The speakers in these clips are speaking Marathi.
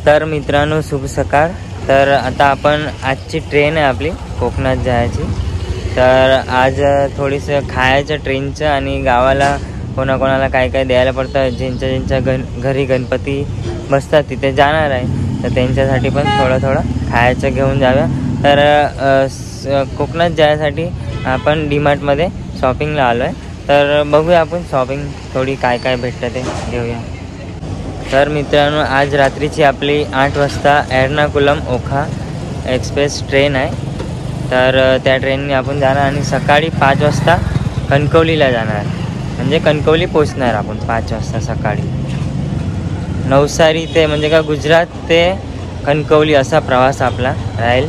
तर मित्रांनो शुभ सकाळ। तर आता आपण आजची ट्रेन आहे आपली कोकणात जायची। तर आज थोडीसं खायचं ट्रेनचं आणि गावाला कोणाकोणाला काय काय द्यायला पडतं, ज्यांच्या घरी गणपती बसतात तिथे जाणार आहे, तर त्यांच्यासाठी पण थोडं खायचं घेऊन जाऊया। तर कोकणात जायसाठी आपण डीमार्टमध्ये शॉपिंगला आलो आहे। तर बघूया आपण शॉपिंग थोडी काय काय भेटतं ते घेऊया। तर मित्रांनो आज रात्रीची आपली 8 वाजता एर्नाकुलम ओखा एक्सप्रेस ट्रेन आहे। तर त्या ट्रेनने आपण जाणार आणि सकाळी 5 वाजता कणकवलीला जाणार, म्हणजे कणकवली पोचणार आपण 5 वाजता सकाळी। नवसारी ते म्हणजे का गुजरात ते कणकवली असा प्रवास आपला राहील।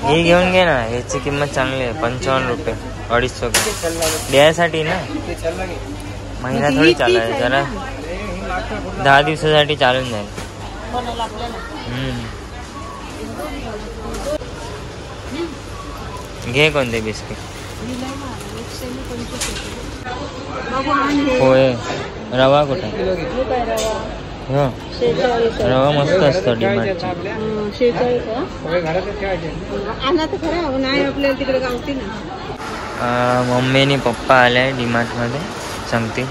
हे घेऊन घे ना, ह्याची किंमत चांगली आहे 55 रुपये 250 द्यायसाठी ना, महिना थोडी चालाय, जरा 10 दिवसासाठी चालून जाईल। घे कोणते बिस्किट? होय रवा कुठे? हो रवा मस्त असतो डीमार्टचा। मम्मी आणि पप्पा आले डीमार्ट मध्ये, सांगते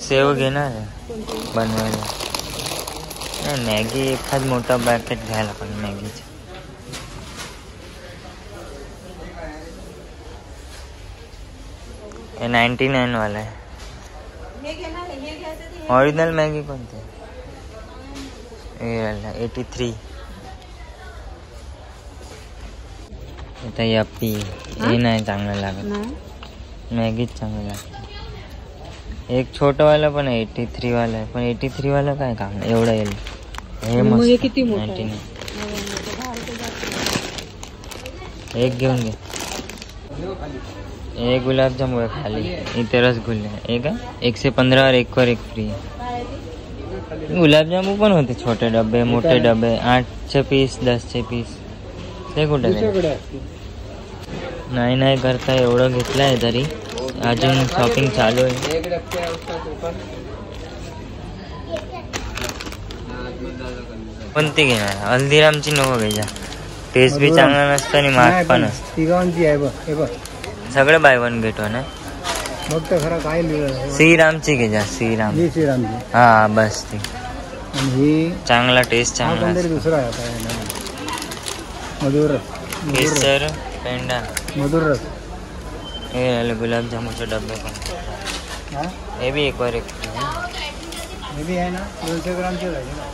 सेव घेणार आहे बनवायला। मॅगी एखाद मोठा पॅकेट घ्यायला पण मॅगीचं। हे 99 वाला आहे। ओरिजिनल मॅगी कोणती? 83। आता यप्पी हे नाही चांगलं लागत, मॅगीच चांगलं लागतं। एक छोटं वाला पण आहे 83 वाला आहे, पण 83 वाला काय काम एवढं येईल। हे मस्त किती मोठं आहे। एक घेऊन घे। एक गुलाबजाम आहे खाली, इथे रसगुल्ले एक आहे 115 और 1 वर 1 फ्री आहे। गुलाबजामू पण होते छोटे डबे मोठे डबे, 8चे पीस 10चे पीस। ते कुठे नाही करता एवढं घेतलंय तरी अजून शॉपिंग चालू आहे। कोणती घेणार? हल्दीरामची नको घ्यायचा, टेस्ट बी चांगला नसतं आणि महाग पण असतं। सगळं बाय वन गेट वन आहे। श्रीरामची घे जा, श्रीराम। हा बस ती चांगला टेस्ट चांगला। केसर पेंडा मधुर हे गुलाबजामुनचे डब्बे पण, हे भी 1 वर 1 हे भी आहे ना 200 ग्रामचे आहे ना,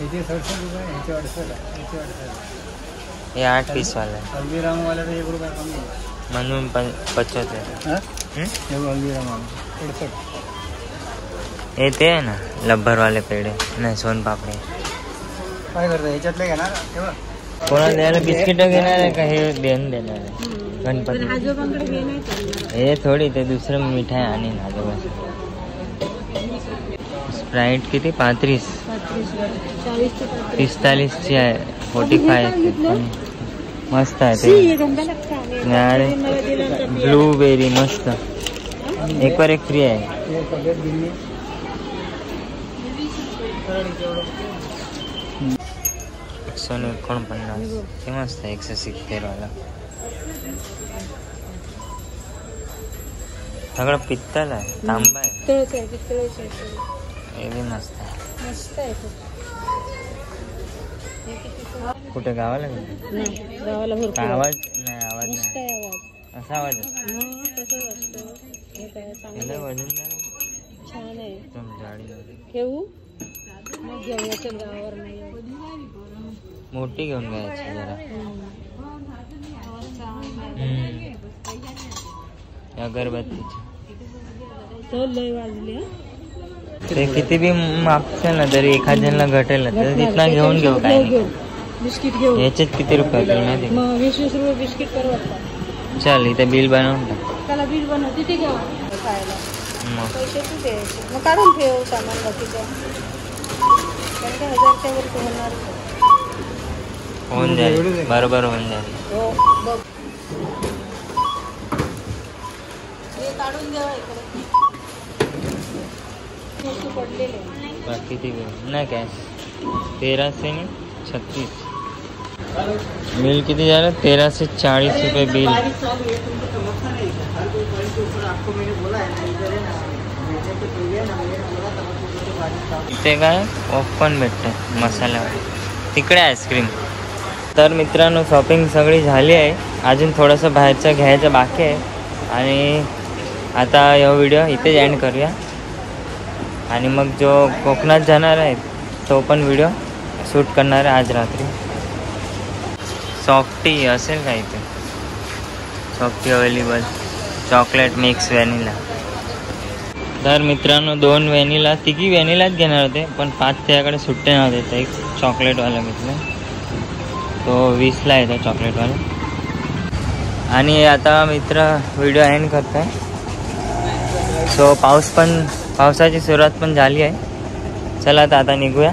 याचे 67 रुपये, याचे 68 हे 8 पीस वाला आहे। हल्दीराम वाला 1 रुपया कमी म्हणून 75। हल्दीराम 68 हे ते आहे ना लब्बर वाले पेढे, नाही सोनपापडी। काय करतो ह्याच्यातले घेणार तेव्हा कोणाला द्यायला? बिस्किट घेणार आहे का हे देणार आहे गणपती? हे थोडी ते दुसरं मिठाई आणि आजोबा। स्प्राईट किती? 35 45ची आहे, 45 मस्त आहे ते। ब्लूबेरी मस्त, 1 वर 1 फ्री आहे। सोने 49 हे मस्त आहे, 170 वाला। सगळं पित्तल आहे, तांबा आहे, हे भी मस्त आहे। कुठे गावाला आवाज नाही, आवाज नाही असा आवाज वजन छान आहे एकदम जाडी। मोठी घेऊन घ्यायची जरा। अगरबत्तीची ते किती बी मागचं ना तरी एखाद जणला घटेल, तर तिथला घेऊन घेऊ। काय बिस्किट घेऊ, याच्यात किती रुपये माहिती? 20 रुपये बिस्किट परवडतात। चल इथे बिल बनवून टाक। त्याला बिल बनव, तिथे घेऊ खायला, पैसे तू द्यायचे, मग काढून ठेव सामान बाकीचं। होऊन जाईल, बरोबर होऊन जाईल. बाकी ती नाही काय 1336 बिल किती झालं? 1340 रुपये बिल. इथे काय ओपन भेटतं मसाल्यावर, तिकडे आईस्क्रीम. तर मित्रांनो शॉपिंग सगळी झाली आहे, अजून थोडंसं बाहेरचं घ्यायचं बाकी आहे. आणि आता हा व्हिडिओ इथेच एंड करूया. आणि मग जो कोकणात जाणार आहे तो पण व्हिडिओ शूट करणार आहे आज रात्री. सॉफ्टी असेल का इथे? Softy available, chocolate mix vanilla. तर मित्रांनो 2 व्हॅनिला, तिघी व्हॅनिलाच घेणार होते पण 5 त्याकडे सुट्टे नव्हते, तर एक चॉकलेटवाला घेतला, तो 20ला येतो चॉकलेटवाला. आणि आता मित्र व्हिडिओ एंड करतो आहे. सो पावसाची सुरुवात पण झाली आहे. चला आता निघूया.